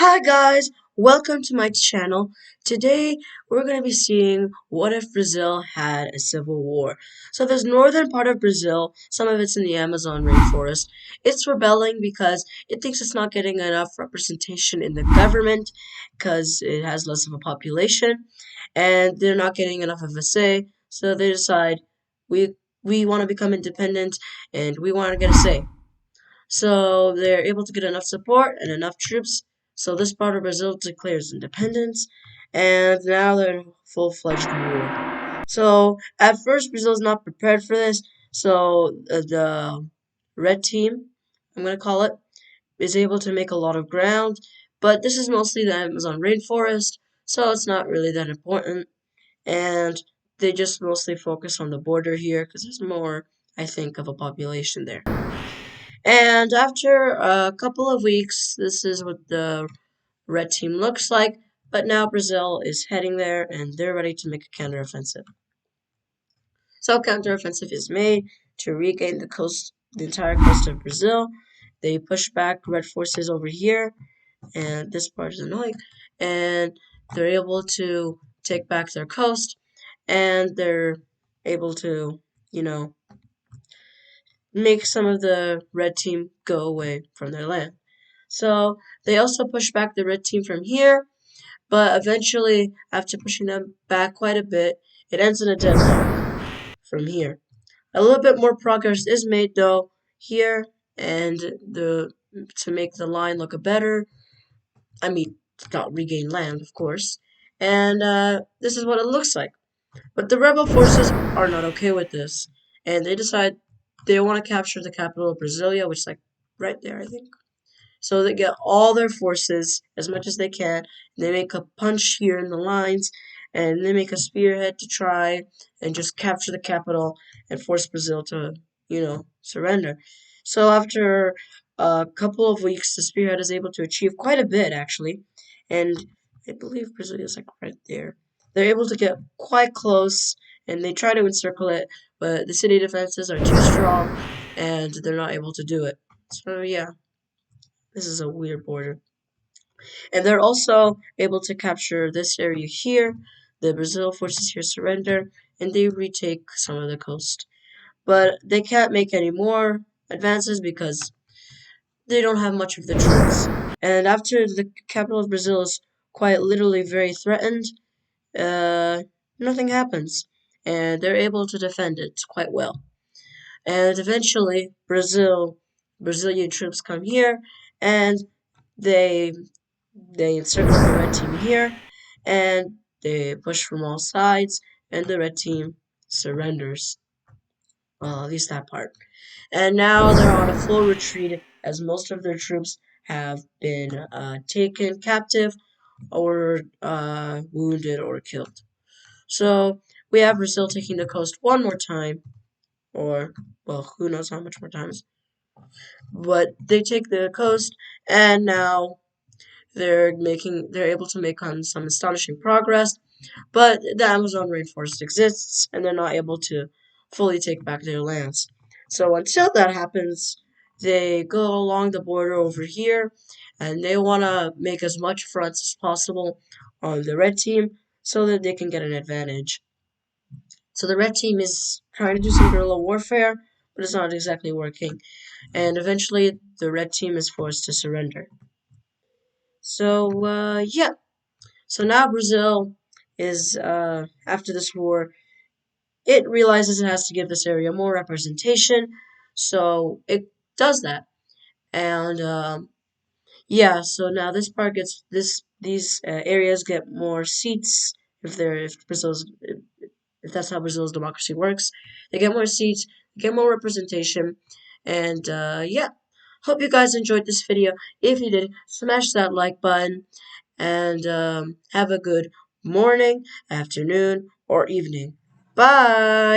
Hi guys, welcome to my channel. Today we're going to be seeing what if Brazil had a civil war. So this northern part of Brazil, some of it's in the Amazon rainforest, it's rebelling because it thinks it's not getting enough representation in the government because it has less of a population and they're not getting enough of a say. So they decide we we want to become independent and we want to get a say. So they're able to get enough support and enough troops. So this part of Brazil declares independence, and now they're in full-fledged war. So at first, Brazil's not prepared for this. So the red team, I'm gonna call it, is able to make a lot of ground, but this is mostly the Amazon rainforest, so it's not really that important. And they just mostly focus on the border here because there's more, I think, of a population there. And after a couple of weeks, this is what the red team looks like. But now Brazil is heading there and they're ready to make a counteroffensive. So counteroffensive is made to regain the entire coast of Brazil. They push back red forces over here, and this part is annoying. And they're able to take back their coast, and they're able to, you know, make some of the red team go away from their land. So they also push back the red team from here, but eventually, after pushing them back quite a bit, it ends in a deadlock from here. A little bit more progress is made though here, and the to make the line look better. I mean, not regain land, of course. And this is what it looks like. But the rebel forces are not okay with this, and they decide they want to capture the capital of Brasilia, which is like right there, I think. So they get all their forces as much as they can. They make a punch here in the lines, and they make a spearhead to try and just capture the capital and force Brazil to, surrender. So after a couple of weeks, the spearhead is able to achieve quite a bit, actually, and I believe Brazil is like right there. They're able to get quite close, and they try to encircle it, but the city defenses are too strong, and they're not able to do it. So yeah. This is a weird border. And they're also able to capture this area here. The Brazil forces here surrender, and they retake some of the coast. But they can't make any more advances because they don't have much of the troops. And after the capital of Brazil is quite literally very threatened, uh, nothing happens. And they're able to defend it quite well. And eventually, Brazilian troops come here, and they they encircle the red team here, and they push from all sides, and the red team surrenders. Well, at least that part. And now they're on a full retreat as most of their troops have been taken captive or wounded or killed. So we have Brazil taking the coast one more time, or, well, who knows how much more times. But they take the coast, and now they're able to make some astonishing progress, but the Amazon rainforest exists and they're not able to fully take back their lands. So until that happens, they go along the border over here and they want to make as much fronts as possible on the red team so that they can get an advantage. So the red team is trying to do some guerrilla warfare, but it's not exactly working. And eventually the red team is forced to surrender. So yeah. So now Brazil is, after this war, it realizes it has to give this area more representation, so it does that. And yeah, so now this part gets these areas get more seats if that's how Brazil's democracy works. They get more seats, get more representation, and yeah. Hope you guys enjoyed this video. If you did, smash that like button and have a good morning, afternoon, or evening. Bye!